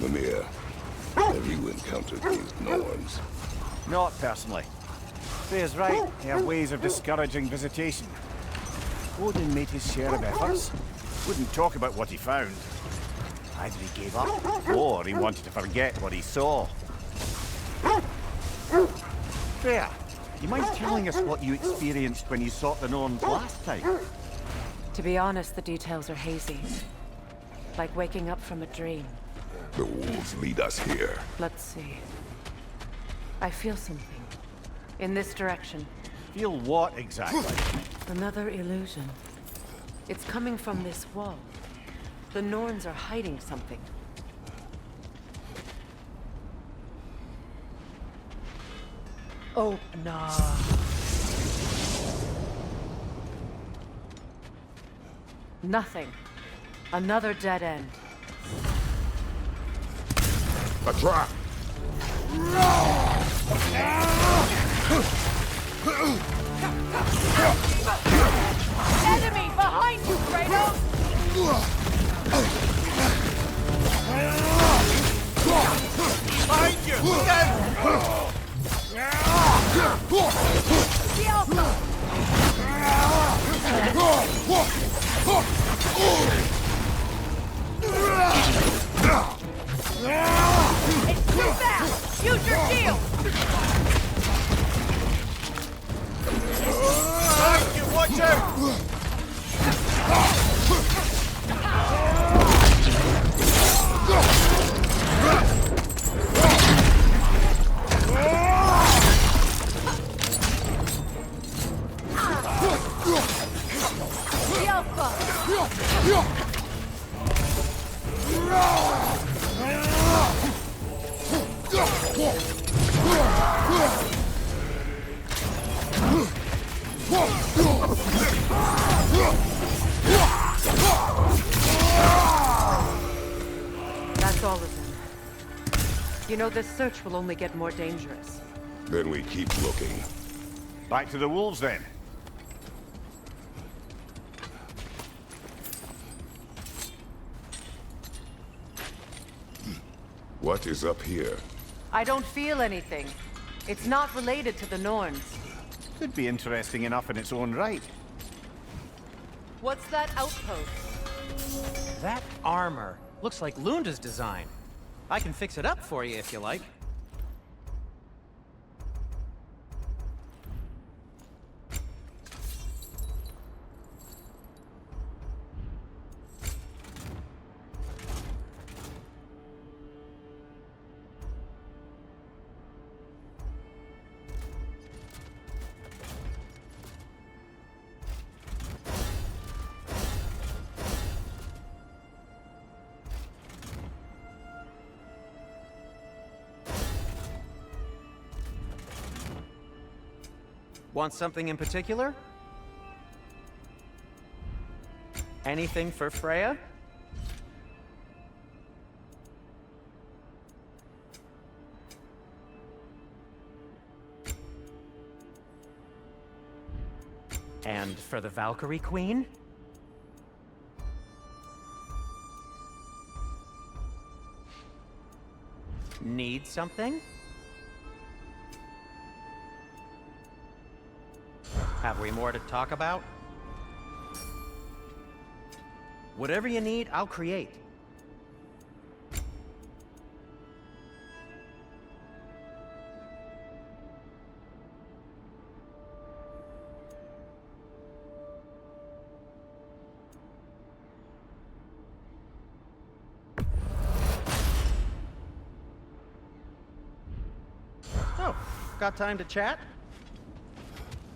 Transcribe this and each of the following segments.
Mimir, have you encountered these Norns? Not personally. Freya's right, they have ways of discouraging visitation. Odin made his share of efforts. Wouldn't talk about what he found. Either he gave up, or he wanted to forget what he saw. Freya, you mind telling us what you experienced when you sought the Norns last time? To be honest, the details are hazy. Like waking up from a dream. The wolves lead us here. Let's see. I feel something. In this direction. Feel what exactly? Another illusion. It's coming from this wall. The Norns are hiding something. Oh, nah. Nothing. Another dead end. A trap! Enemy behind you, Kratos! Behind you! Look out! It's too fast! Use your shield! Behind you! Watch out! That's all of them. You know, this search will only get more dangerous. Then we keep looking. Back to the wolves then. What is up here? I don't feel anything. It's not related to the Norns. Could be interesting enough in its own right. What's that outpost? That armor looks like Lunda's design. I can fix it up for you if you like. Want something in particular? Anything for Freya? And for the Valkyrie Queen? Need something? Have we more to talk about? Whatever you need, I'll create. Oh, got time to chat?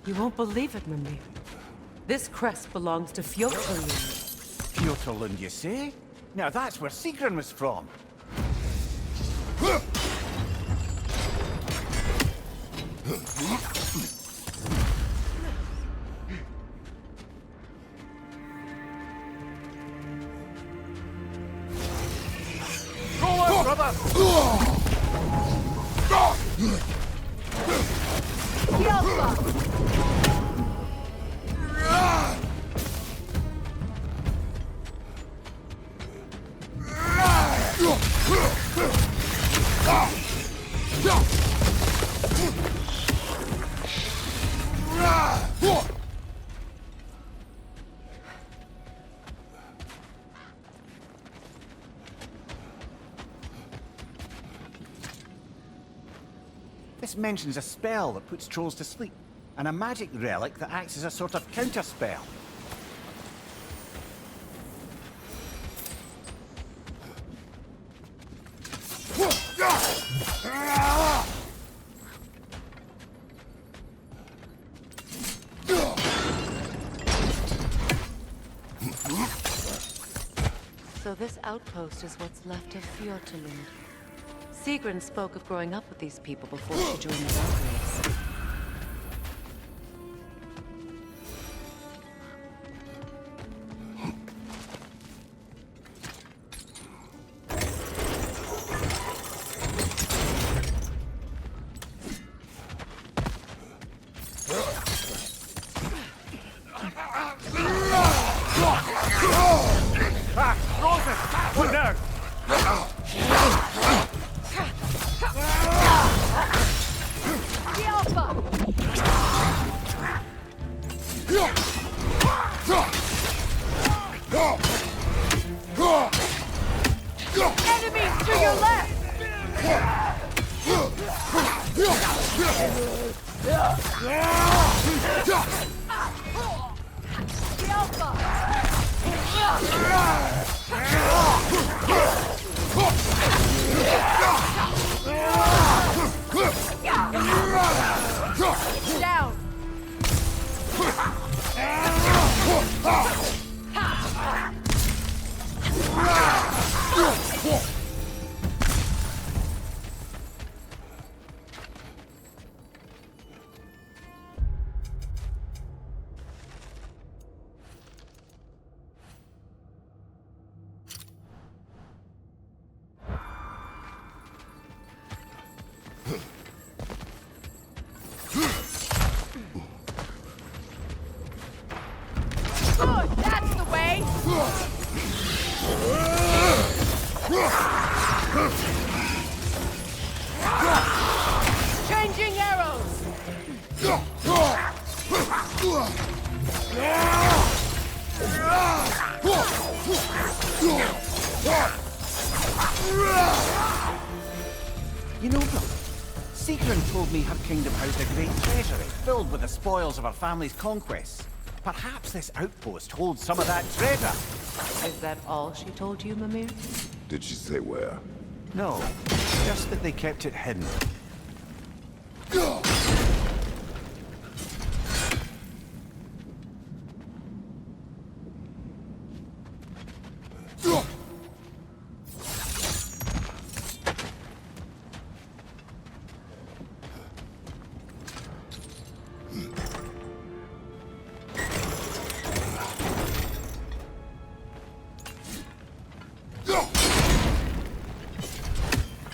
You won't believe it, Mimir. This crest belongs to Fimbulwinter. Fjotland, you say? Now that's where Sigrun was from. Go on, brother! This mentions a spell that puts trolls to sleep, and a magic relic that acts as a sort of counterspell. So this outpost is what's left of Fjortulund. Sigrun spoke of growing up with these people before she joined the Valkyries. Enemies to your left! The Alpha! Down! Good, that's the way! Changing arrows! You know, Sigrun told me her kingdom housed a great treasury filled with the spoils of her family's conquests. Perhaps this outpost holds some of that treasure. Is that all she told you, Mimir? Did she say where? No, just that they kept it hidden.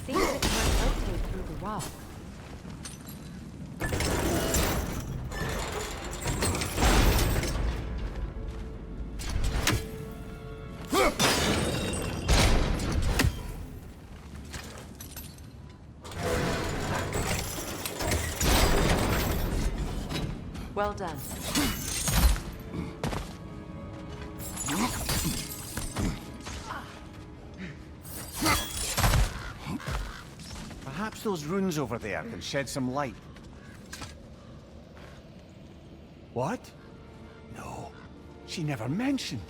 Seems it might rotate through the rock. Well done. Perhaps those runes over there can shed some light. What? No, she never mentioned.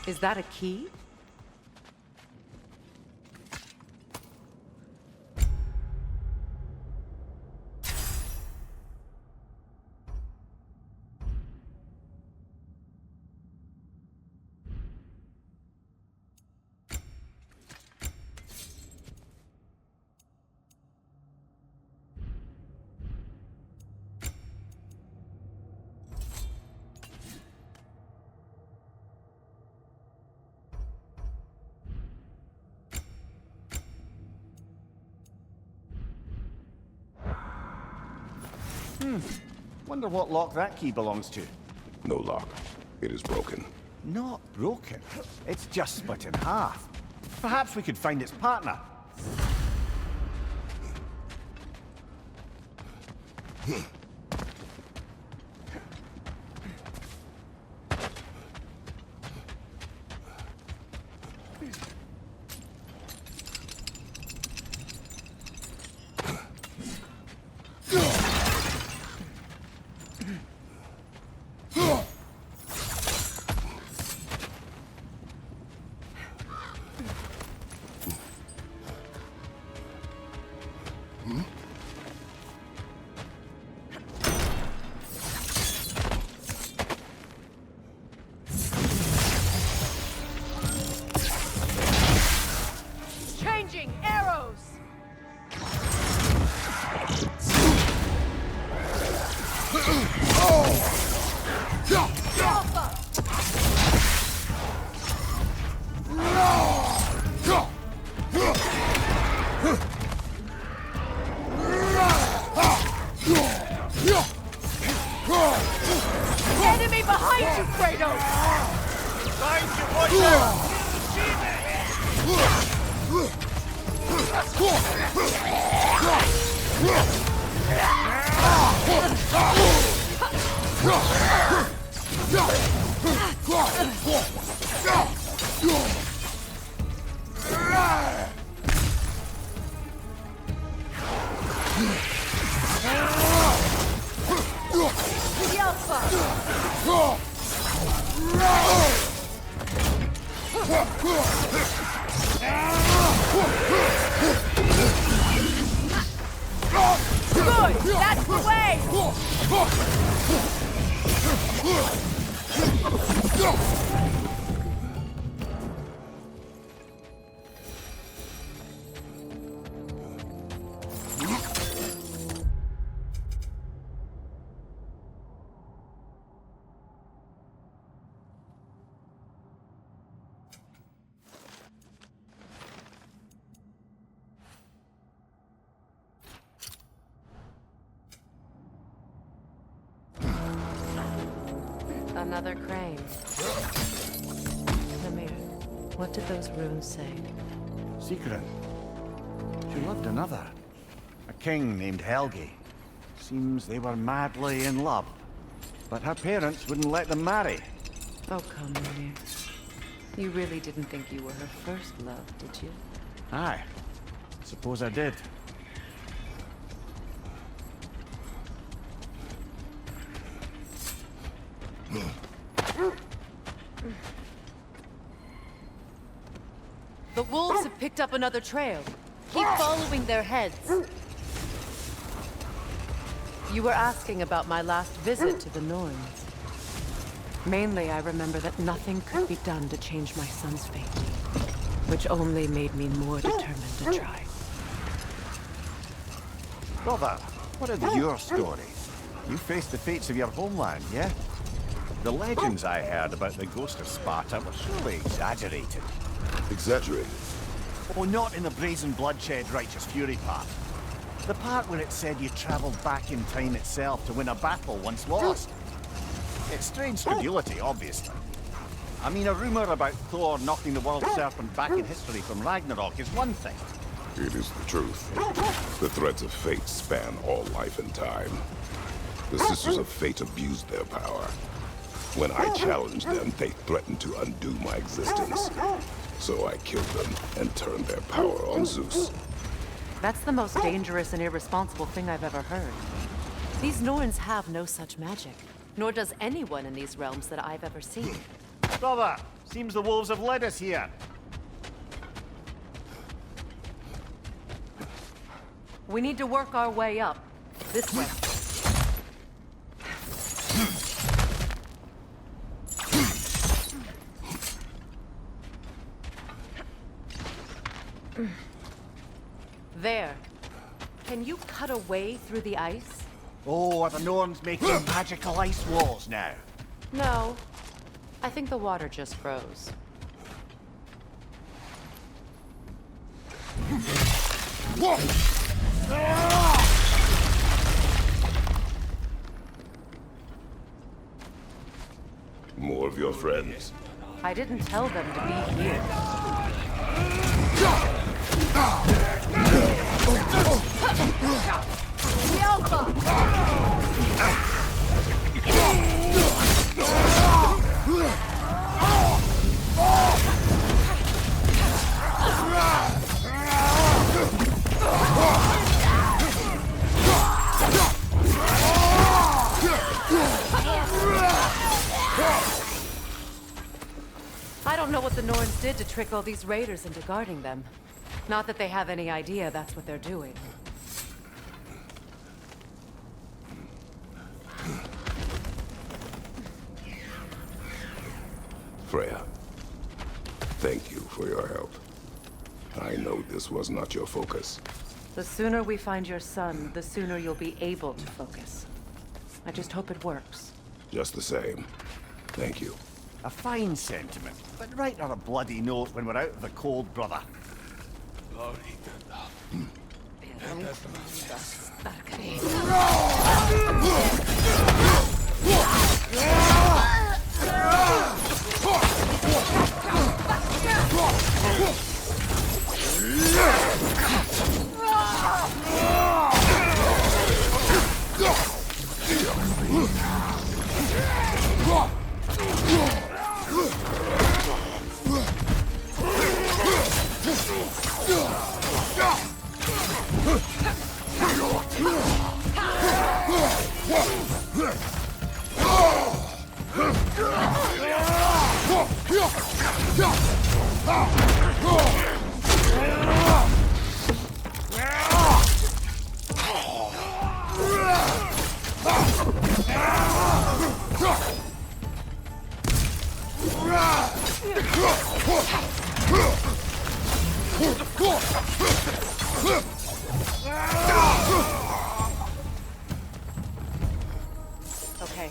Is that a key? Wonder what lock that key belongs to. No lock. It is broken. Not broken. It's just split in half. Perhaps we could find its partner. Changing arrows! Alpha! Enemy behind you, Kratos! Time to watch out! The Alpha! Good! That's the way! Another crane. Mimir, what did those runes say? Secret. She loved another. A king named Helgi. Seems they were madly in love. But her parents wouldn't let them marry. Oh, come, Mimir. You really didn't think you were her first love, did you? Aye. Suppose I did. The wolves have picked up another trail. Keep following their heads. You were asking about my last visit to the Norns. Mainly, I remember that nothing could be done to change my son's fate, which only made me more determined to try. Brother, what is your story? You faced the fates of your homeland, yeah? The legends I heard about the ghost of Sparta were surely exaggerated. Exaggerated. Oh, not in the brazen bloodshed righteous fury part. The part where it said you traveled back in time itself to win a battle once lost. It's strange credulity, obviously. I mean, a rumor about Thor knocking the world serpent back in history from Ragnarok is one thing. It is the truth. The threads of fate span all life and time. The Sisters of Fate abused their power. When I challenged them, they threatened to undo my existence. So I killed them and turned their power on Zeus. That's the most dangerous and irresponsible thing I've ever heard. These Norns have no such magic, nor does anyone in these realms that I've ever seen. Brother, seems the wolves have led us here. We need to work our way up. This way. There. Can you cut a way through the ice? Oh, are the Norns making magical ice walls now? No. I think the water just froze. of your friends? I didn't tell them to be here. The Alpha! I don't know what the Norns did to trick all these raiders into guarding them. Not that they have any idea that's what they're doing. Freya, thank you for your help. I know this was not your focus. The sooner we find your son, the sooner you'll be able to focus. I just hope it works. Just the same, thank you. A fine sentiment, but write on a bloody note when we're out of the cold, brother. Okay,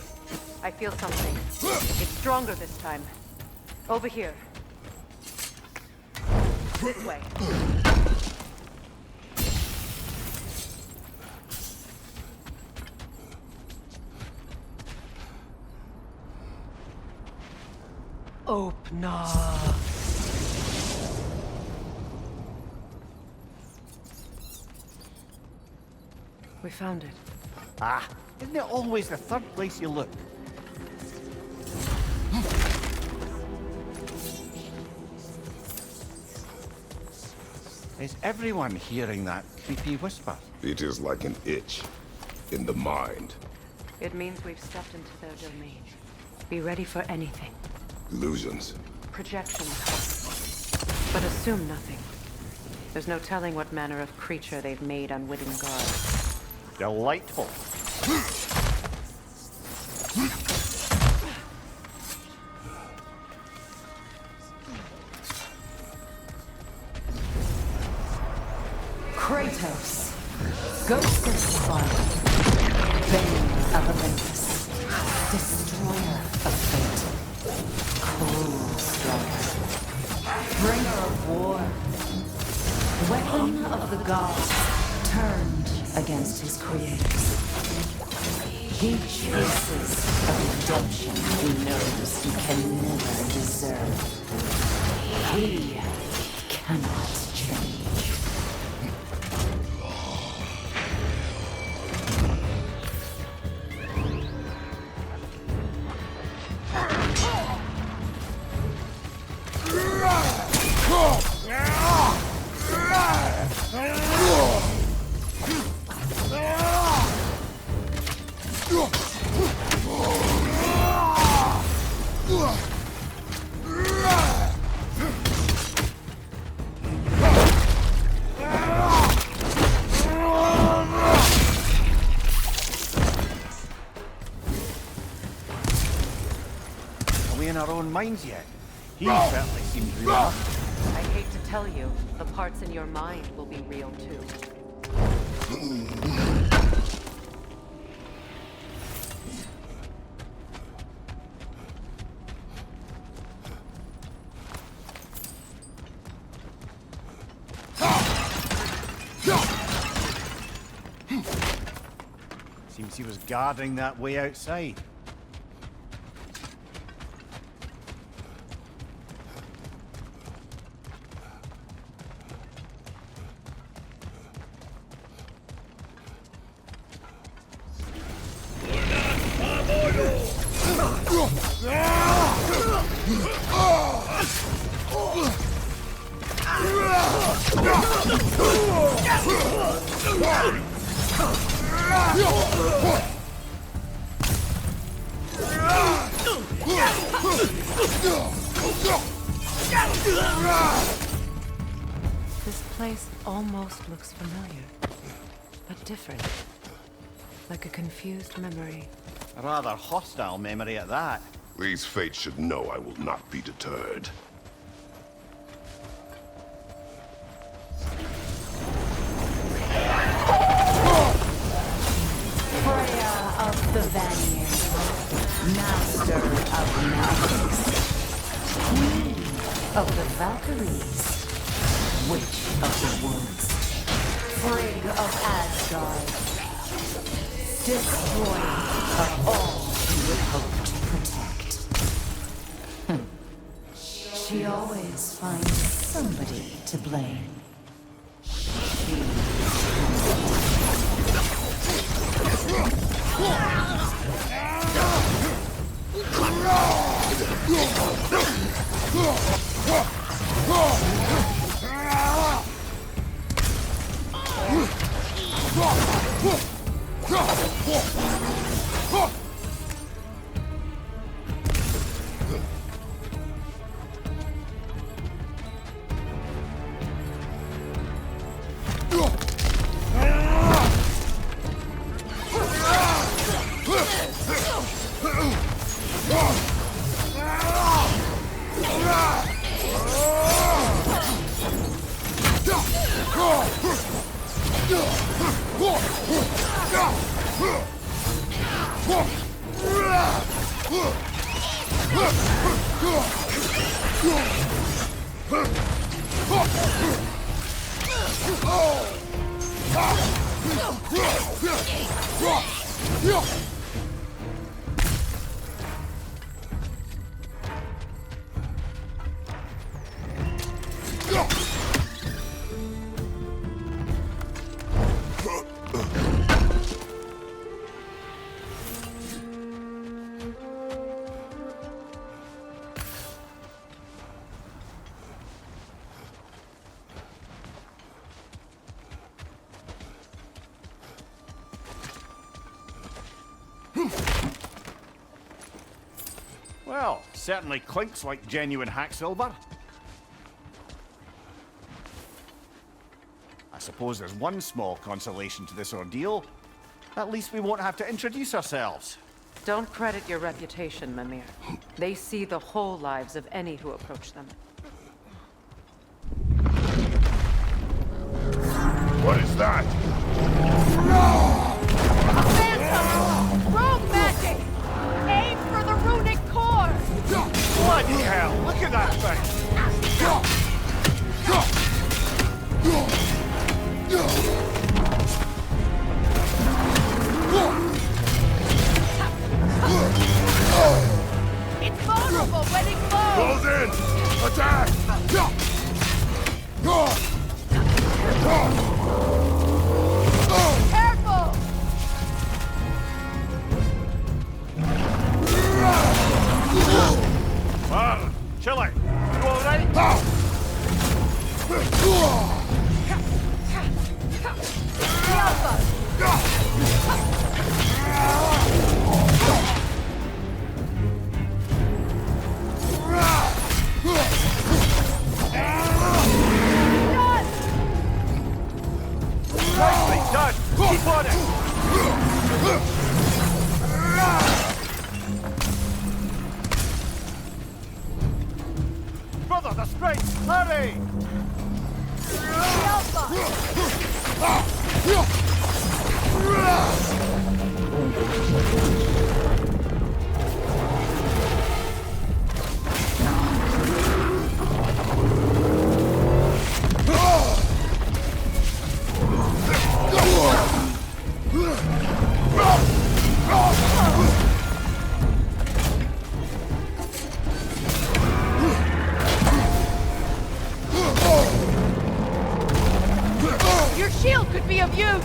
I feel something. It's stronger this time. Over here. This way. Open up. We found it. Ah, isn't it always the third place you look? Is everyone hearing that creepy whisper? It is like an itch in the mind. It means we've stepped into their domain. Be ready for anything. Illusions. Projections. But assume nothing. There's no telling what manner of creature they've made unwitting guards. Delightful. Kratos, Ghost of Sparta, Bane of Olympus, Destroyer of Fate, Cruel Striker, Bringer of War, Weapon of the Gods, turned against his creators. He chases a redemption he knows he can never deserve. He cannot change. Are we in our own minds yet? He certainly seems real enough. I hate to tell you, the parts in your mind will be real too. Seems he was guarding that way outside. almost looks familiar, but different. Like a confused memory. A rather hostile memory at that. These fates should know I will not be deterred. Freya of the Vanir, master of magics, queen of the Valkyries, witch of the woods, Frigg of Asgard, destroyer of all you would hope to protect. She always finds somebody to blame. Well, certainly clinks like genuine hack silver. I suppose there's one small consolation to this ordeal. At least we won't have to introduce ourselves. Don't credit your reputation, Mimir. They see the whole lives of any who approach them. What is that? Phantom! Rogue magic! Aim for the runic core! Bloody hell, look at that thing! It's vulnerable when it glows! Close in! Attack! Careful! Chile, you alright? Nicely done! Keep on it! Brother, the strength! Hurry! Your shield could be of use!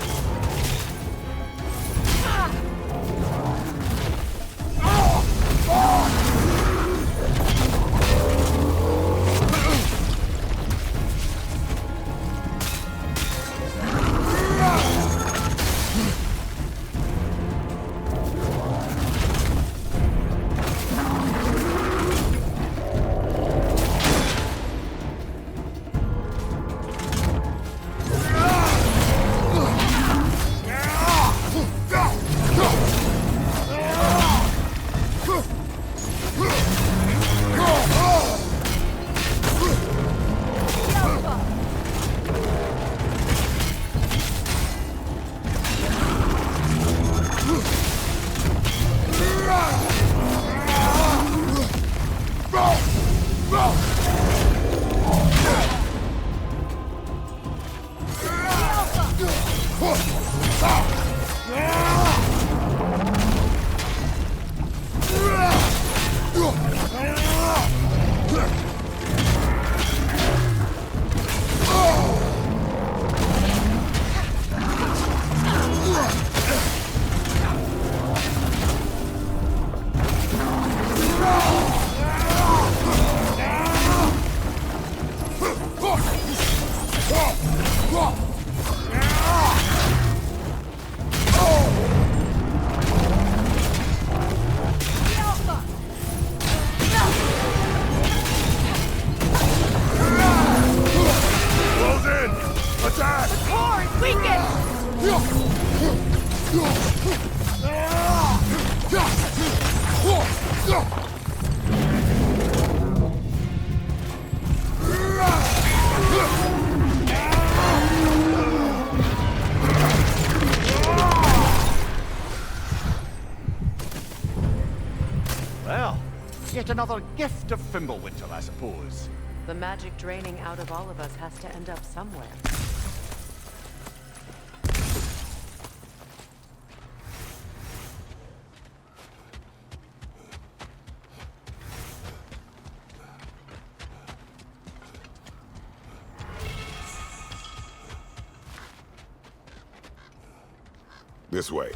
Well, yet another gift of Fimbulwinter, I suppose. The magic draining out of all of us has to end up somewhere. This way.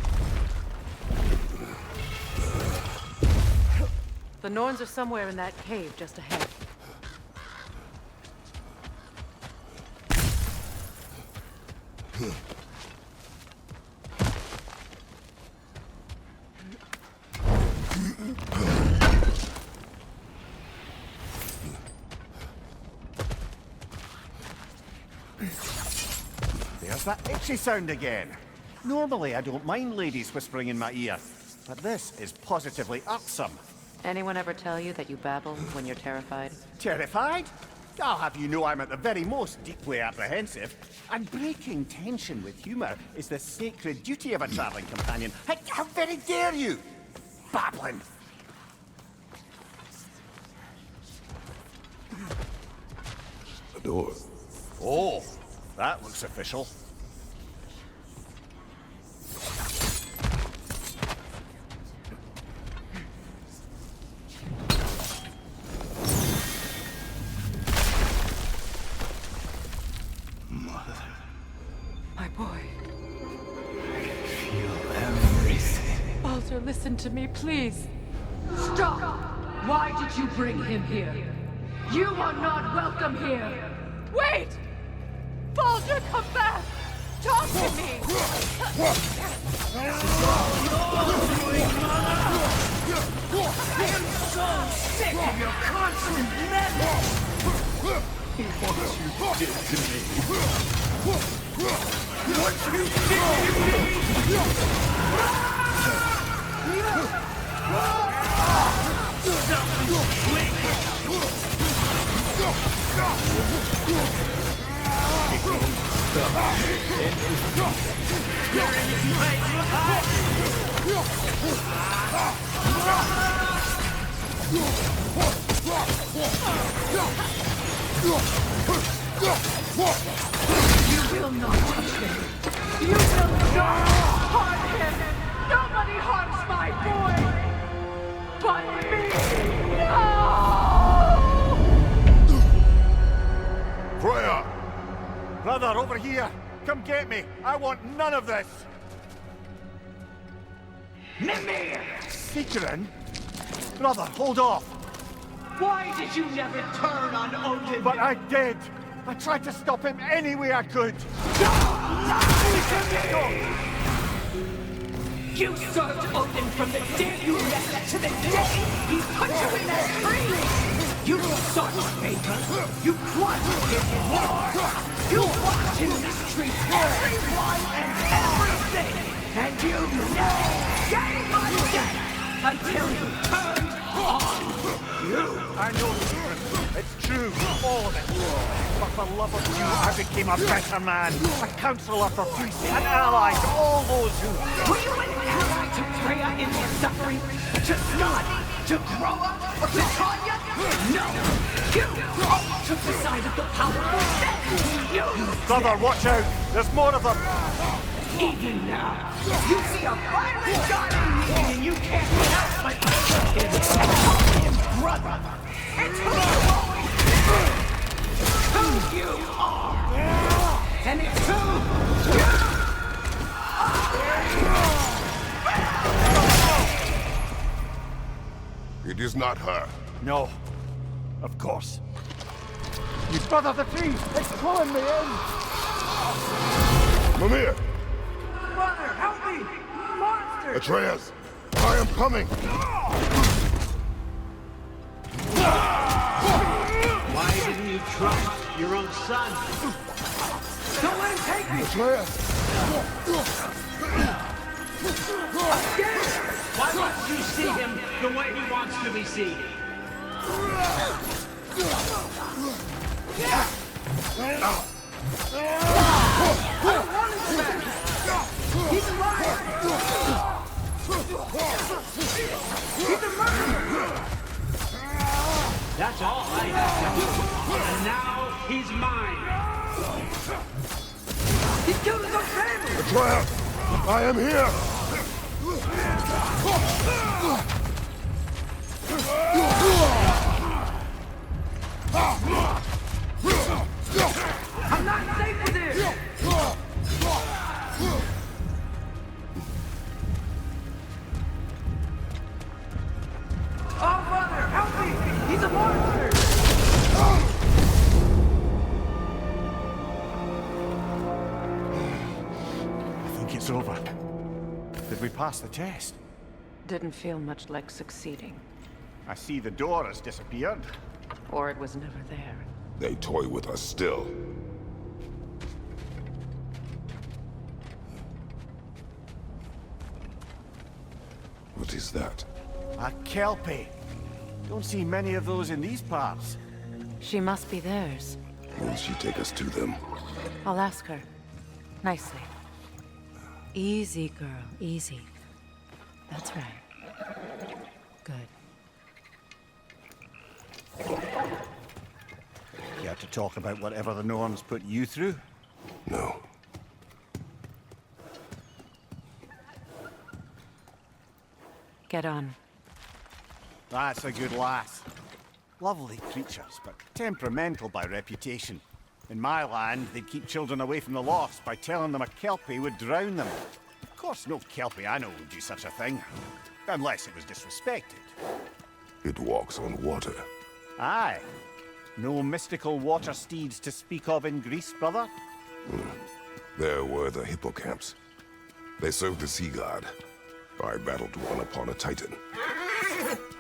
The Norns are somewhere in that cave just ahead. There's that itchy sound again. Normally I don't mind ladies whispering in my ear, but this is positively irksome. Anyone ever tell you that you babble when you're terrified? Terrified? I'll have you know I'm at the very most deeply apprehensive. And breaking tension with humor is the sacred duty of a traveling companion. How very dare you! Babbling! The door. Oh, that looks official. My boy. Feel everything. Baldur, listen to me, please. Stop! Why did you bring him here? You are not welcome here! Wait! Baldur, come back! Talk to me! I am so sick of your constant meddling. What you did to me. What you did You will not touch him! You will not harm him! Nobody harms my boy! But me! No! Freya! Brother, over here! Come get me! I want none of this! Mimir! Seekerin? Brother, hold off! Why did you never turn on Odin? But I did! I tried to stop him any way I could! You served Odin from the day you left to the day he put you in that tree! You sought favor! You plotted his war! You watched him mistreat everyone and everything! And you never gave a death until he turned on you! I know the secret. It's true, all of it. But for love of you, I became a better man. A counselor for peace, an ally to all those who... Were you an ally to Freya in her suffering? To Snod? To grow up? Or to Tanya? No! You all took the side of the powerful then! You Brother, watch out! There's more of them! Even now, you see a fiery god in me, and you can't help but worship him and call him brother. It's who you are, and it's who you are. It is not her. No. Of course. You brother the trees! It's pulling me in! Mimir! Brother, help me! Monster! Atreus! I am coming! Why didn't you trust your own son? Don't let him take me! Atreus! Why won't you see him the way he wants to be seen? He's alive! He's a murderer! That's all I have to do. And now he's mine. He killed his own family! Atreus! I am here! I'm not safe with him! Oh, brother, help me! He's a monster! I think it's over. Did we pass the test? Didn't feel much like succeeding. I see the door has disappeared. Or it was never there. They toy with us still. What is that? A Kelpie. Don't see many of those in these parts. She must be theirs. Will she take us to them? I'll ask her. Nicely. Easy, girl. Easy. That's right. Good. Care to talk about whatever the Norns put you through? No. Get on. That's a good lass. Lovely creatures, but temperamental by reputation. In my land, they'd keep children away from the lost by telling them a Kelpie would drown them. Of course, no Kelpie I know would do such a thing. Unless it was disrespected. It walks on water. Aye. No mystical water steeds to speak of in Greece, brother? There were the hippocamps. They served the sea god. I battled one upon a titan.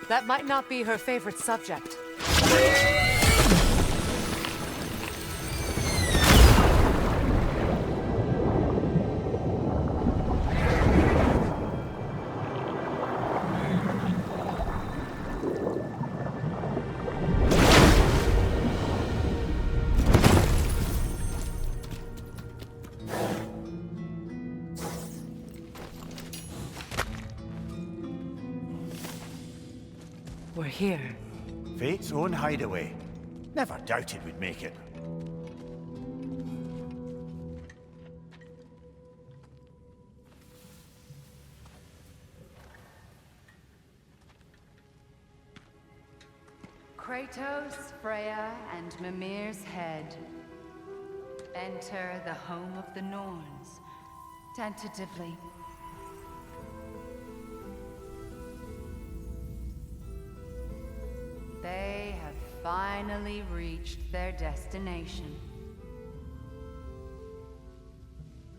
That might not be her favorite subject. We're here. Fate's own hideaway. Never doubted we'd make it. Kratos, Freya, and Mimir's head. Enter the home of the Norns. Tentatively. They have finally reached their destination.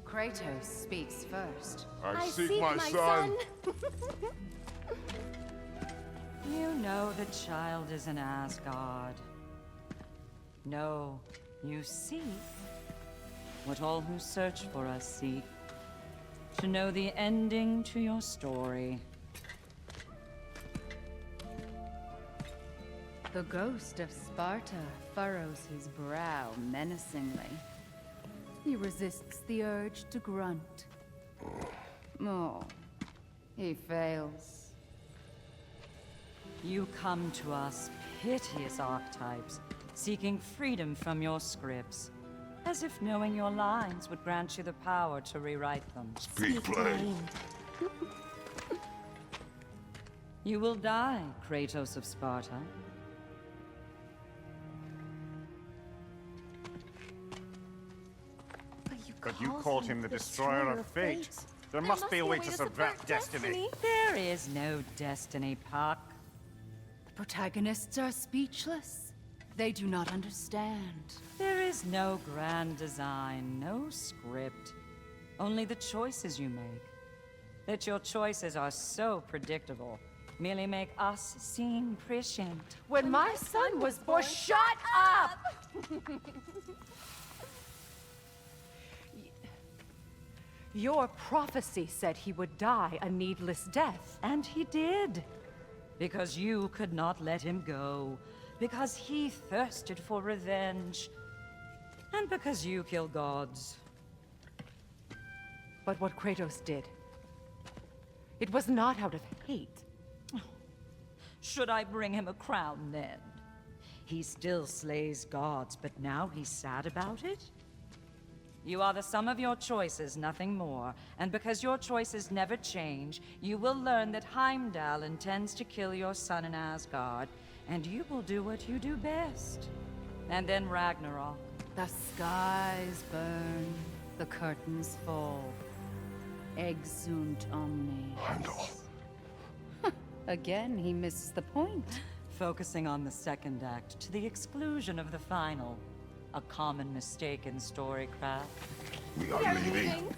Kratos speaks first. I seek my son. You know the child is in Asgard. No, you seek what all who search for us seek. To know the ending to your story. The ghost of Sparta furrows his brow menacingly. He resists the urge to grunt. Oh, he fails. You come to us, piteous archetypes, seeking freedom from your scripts. As if knowing your lines would grant you the power to rewrite them. Speak plain. You will die, Kratos of Sparta. But you called him the destroyer of fate. There must be a way to subvert destiny. There is no destiny, Puck. The protagonists are speechless. They do not understand. There is no grand design, no script. Only the choices you make. That your choices are so predictable merely make us seem prescient. When my son was born, shut up! Your prophecy said he would die a needless death. And he did. Because you could not let him go. Because he thirsted for revenge. And because you kill gods. But what Kratos did, it was not out of hate. Should I bring him a crown then? He still slays gods, but now he's sad about it? You are the sum of your choices, nothing more. And because your choices never change, you will learn that Heimdall intends to kill your son in Asgard, and you will do what you do best. And then Ragnarok. The skies burn, the curtains fall. Exunt omnes. Heimdall. Again, he misses the point. Focusing on the second act to the exclusion of the final. A common mistake in storycraft. We are leaving.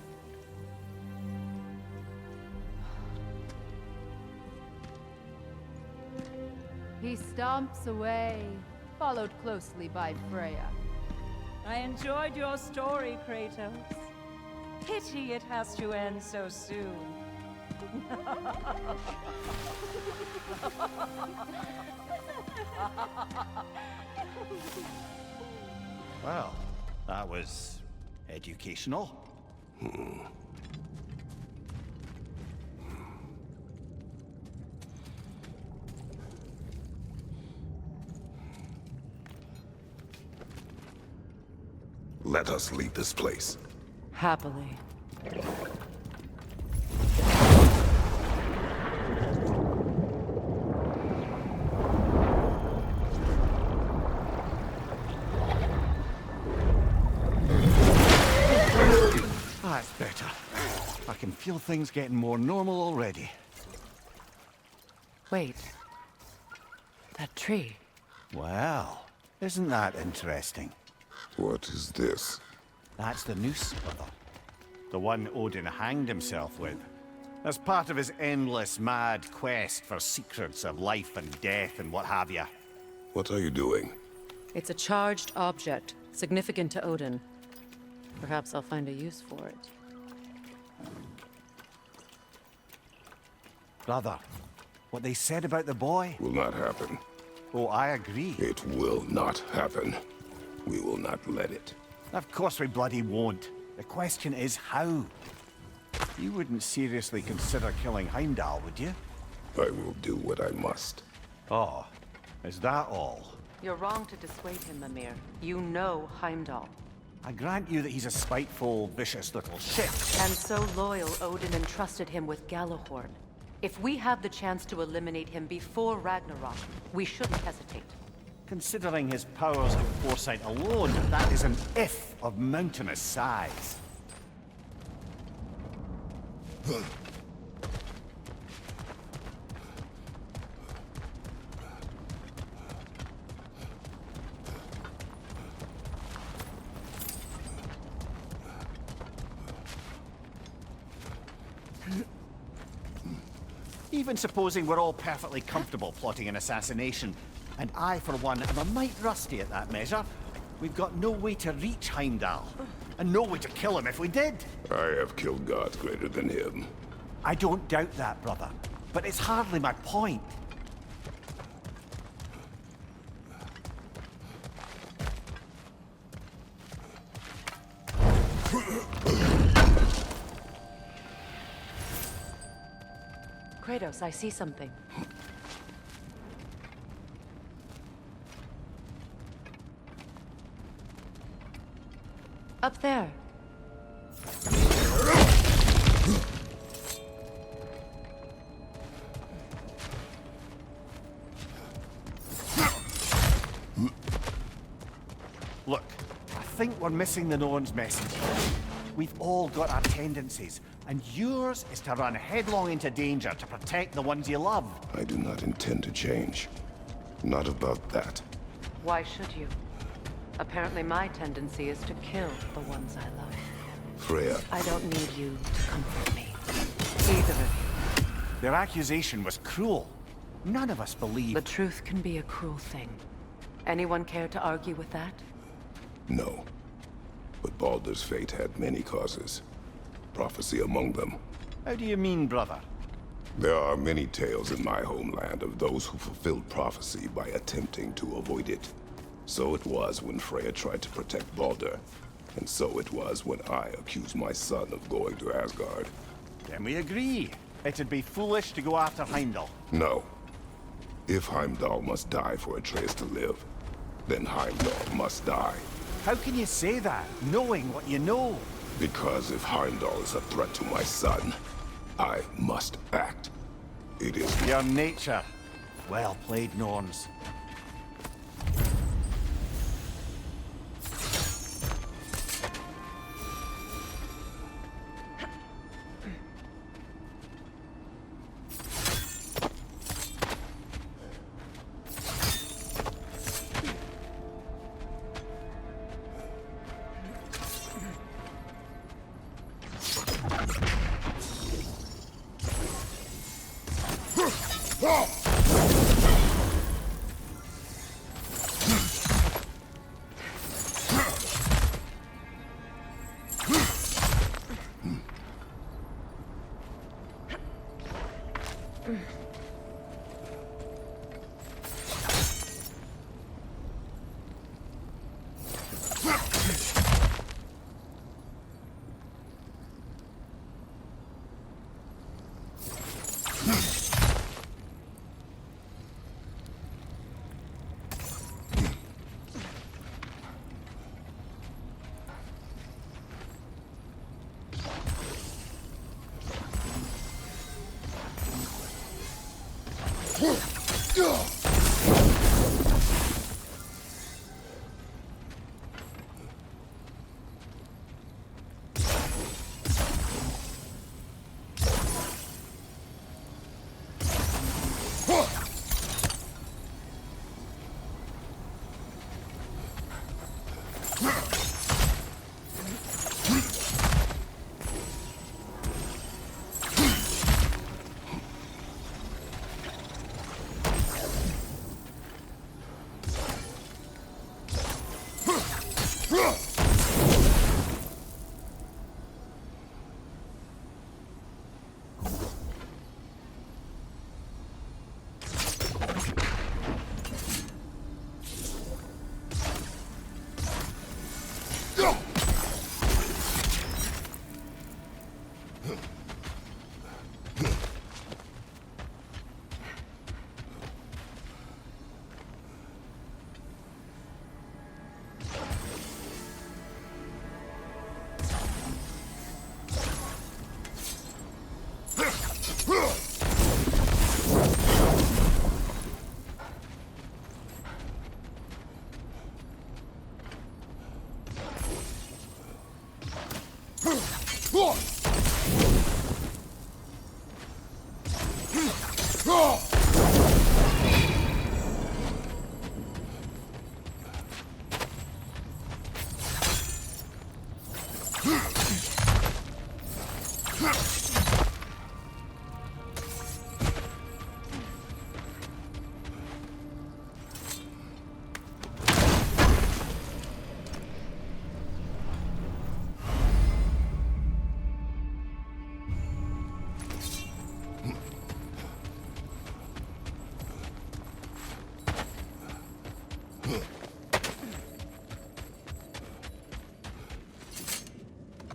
He stomps away, followed closely by Freya. I enjoyed your story, Kratos. Pity it has to end so soon. Well, that was educational. Let us leave this place. Happily. That's better. I can feel things getting more normal already. Wait. That tree. Well, isn't that interesting? What is this? That's the noose, brother. The one Odin hanged himself with. As part of his endless, mad quest for secrets of life and death and what have you. What are you doing? It's a charged object, significant to Odin. Perhaps I'll find a use for it. Brother, what they said about the boy? Will not happen. Oh, I agree. It will not happen. We will not let it. Of course we bloody won't. The question is how. You wouldn't seriously consider killing Heimdall, would you? I will do what I must. Oh, is that all? You're wrong to dissuade him, Mimir. You know Heimdall. I grant you that he's a spiteful, vicious little shit. And so loyal, Odin entrusted him with Galahorn. If we have the chance to eliminate him before Ragnarok, we shouldn't hesitate. Considering his powers and foresight alone, that is an if of mountainous size. Even supposing we're all perfectly comfortable plotting an assassination, and I, for one, am a mite rusty at that measure, we've got no way to reach Heimdall, and no way to kill him if we did. I have killed gods greater than him. I don't doubt that, brother, but it's hardly my point. Kratos, I see something. Up there. Look, I think we're missing the Norn's message. We've all got our tendencies, and yours is to run headlong into danger to protect the ones you love. I do not intend to change. Not about that. Why should you? Apparently my tendency is to kill the ones I love. Freya, I don't need you to comfort me. Either of you. Their accusation was cruel. None of us believe... The truth can be a cruel thing. Anyone care to argue with that? no. But Baldur's fate had many causes. Prophecy among them. How do you mean, brother? There are many tales in my homeland of those who fulfilled prophecy by attempting to avoid it. So it was when Freya tried to protect Baldur. And so it was when I accused my son of going to Asgard. Then we agree. It'd be foolish to go after Heimdall. No. If Heimdall must die for Atreus to live, then Heimdall must die. How can you say that, knowing what you know? Because if Heimdall is a threat to my son, I must act. It is Your nature. Well played, Norns.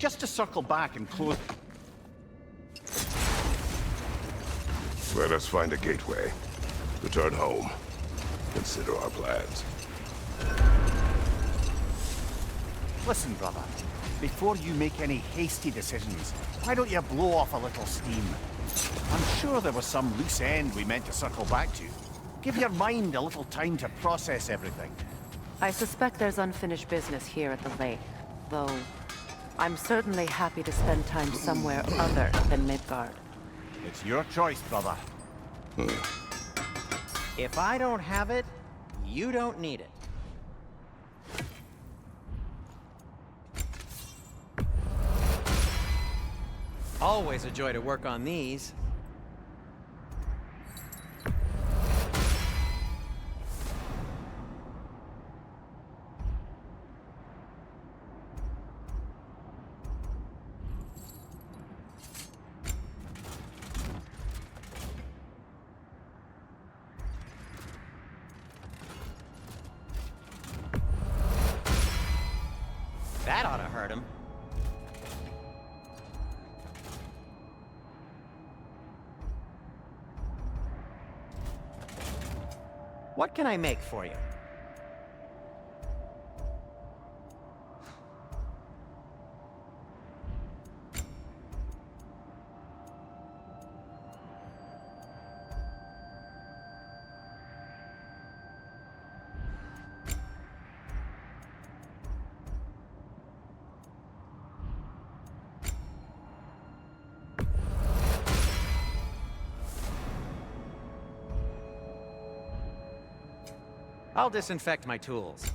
Just to circle back and close... Let us find a gateway. Return home. Consider our plans. Listen, brother. Before you make any hasty decisions, why don't you blow off a little steam? I'm sure there was some loose end we meant to circle back to. Give your mind a little time to process everything. I suspect there's unfinished business here at the lake, though I'm certainly happy to spend time somewhere other than Midgard. It's your choice, brother. If I don't have it, you don't need it. Always a joy to work on these. That ought to hurt him. What can I make for you? I'll disinfect my tools.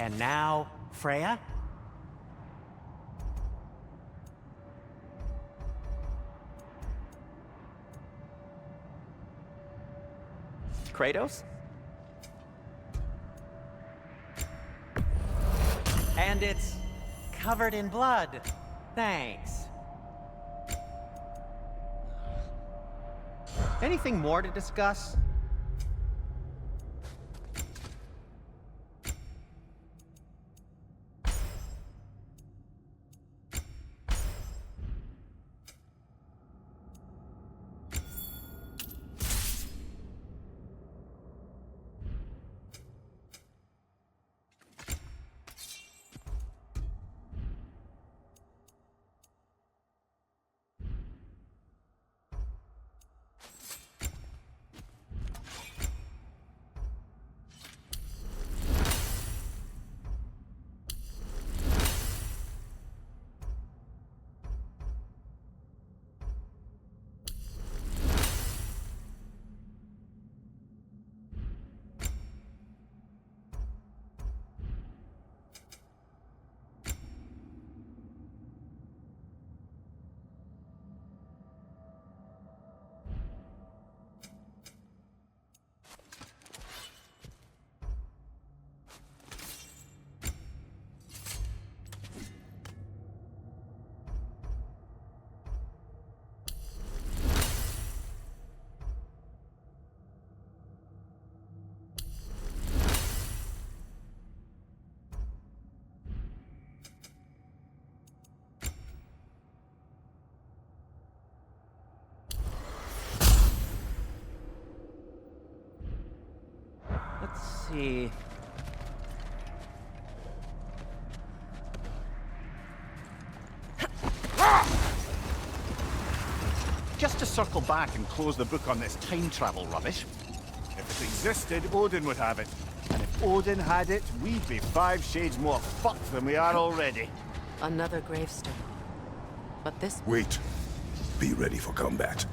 And now, Freya? Kratos? And it's covered in blood. Thanks. Anything more to discuss? Let's see. Just to circle back and close the book on this time travel rubbish. If it existed, Odin would have it. And if Odin had it, we'd be 5 shades more fucked than we are already. Another gravestone. But this... Wait. Be ready for combat.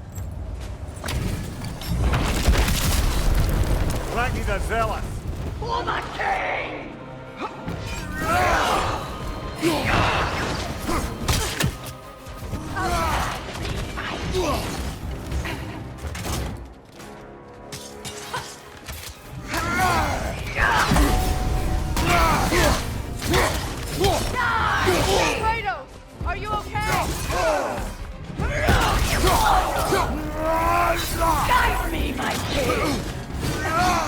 Ragni the Zealous! For the king! Kratos! Are you okay? Guide me, my king!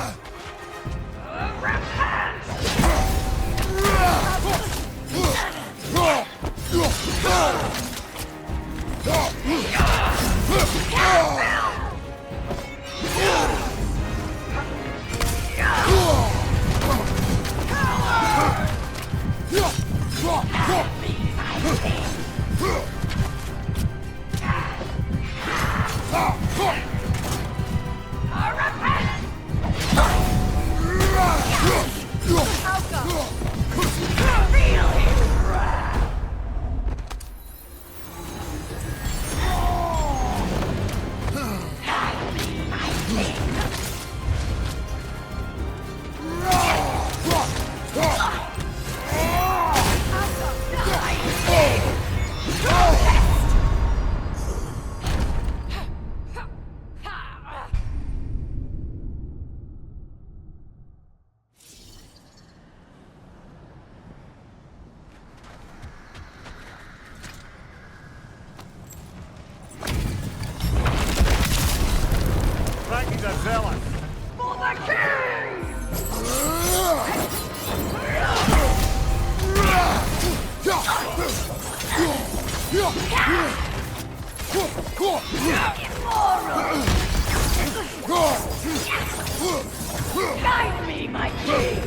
Guide me, my king!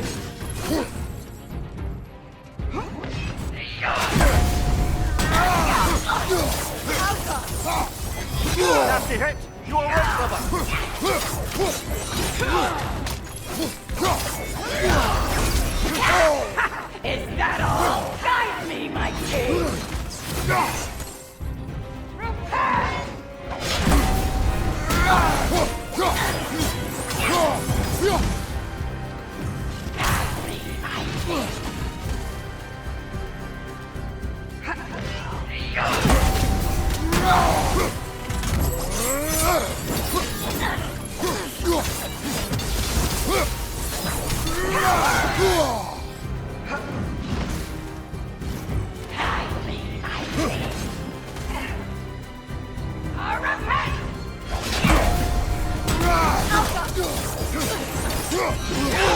Nasty hit! You all right, brother? Is that all? Guide me, my king!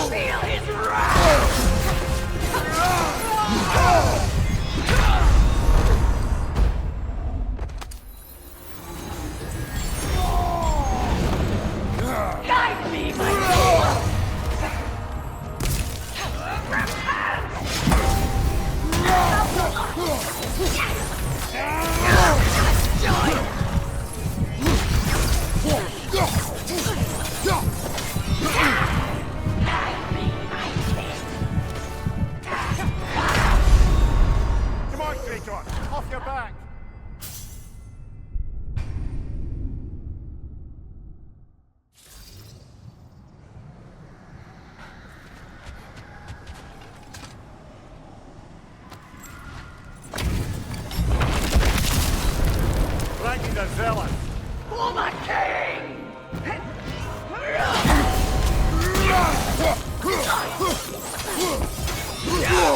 Feel his wrath! Guide me, my king! Come on, Kratos! Off your back! Ranking the zealot! For my king!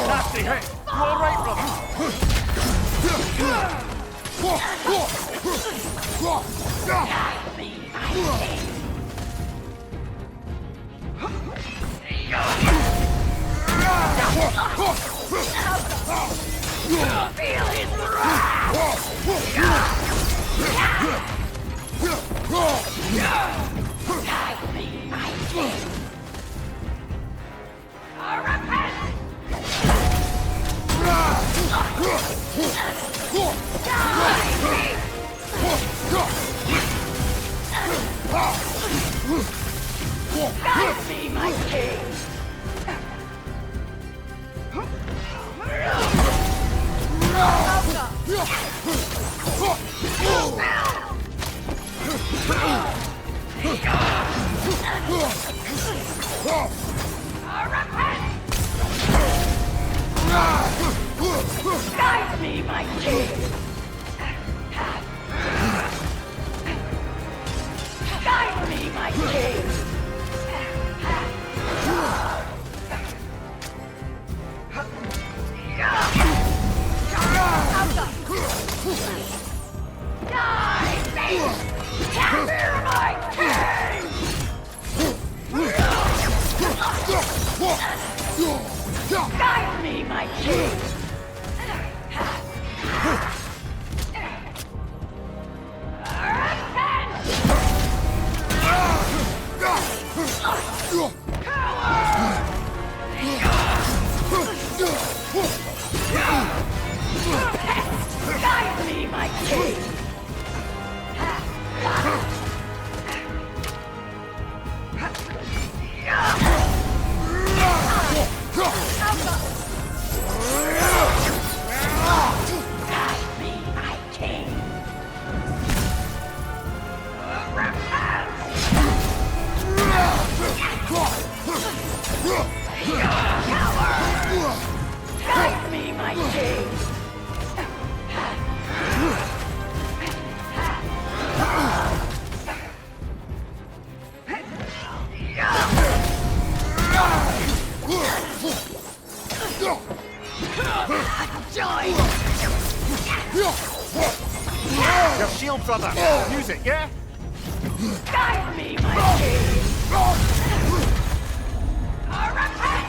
Nasty hit! You all right, brother? Feel his wrath! Guide me, my king! Repent! Guide me, my king! Guide me, my king! Guide me, my king! Guide me! Capture my king! Guide me, my king! Guide me, my king! Guide me, my king! Joy! Your shield, brother! Use it, yeah? Guide me, my king! Repent!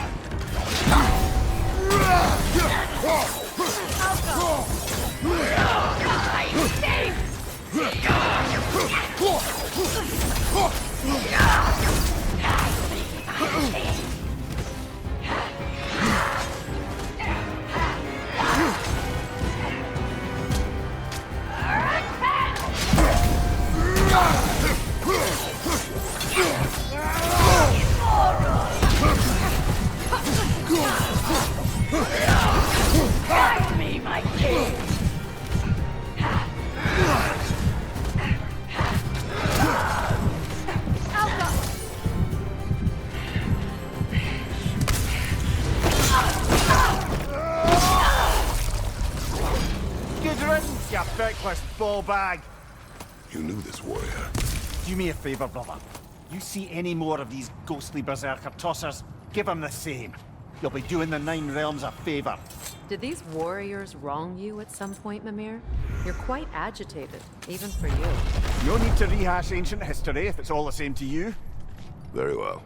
Fight me, my king! Good riddance, you feckless ball bag! You knew this warrior. Do me a favor, brother. You see any more of these ghostly berserker tossers, give them the same. You'll be doing the Nine Realms a favor. Did these warriors wrong you at some point, Mimir? You're quite agitated, even for you. No need to rehash ancient history if it's all the same to you. Very well.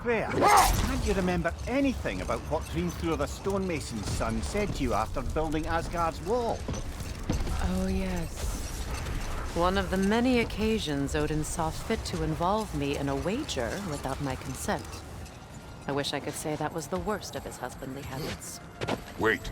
Freya, can't you remember anything about what Hrimthur the stonemason's son said to you after building Asgard's wall? Oh, yes. One of the many occasions Odin saw fit to involve me in a wager without my consent. I wish I could say that was the worst of his husbandly habits. Wait.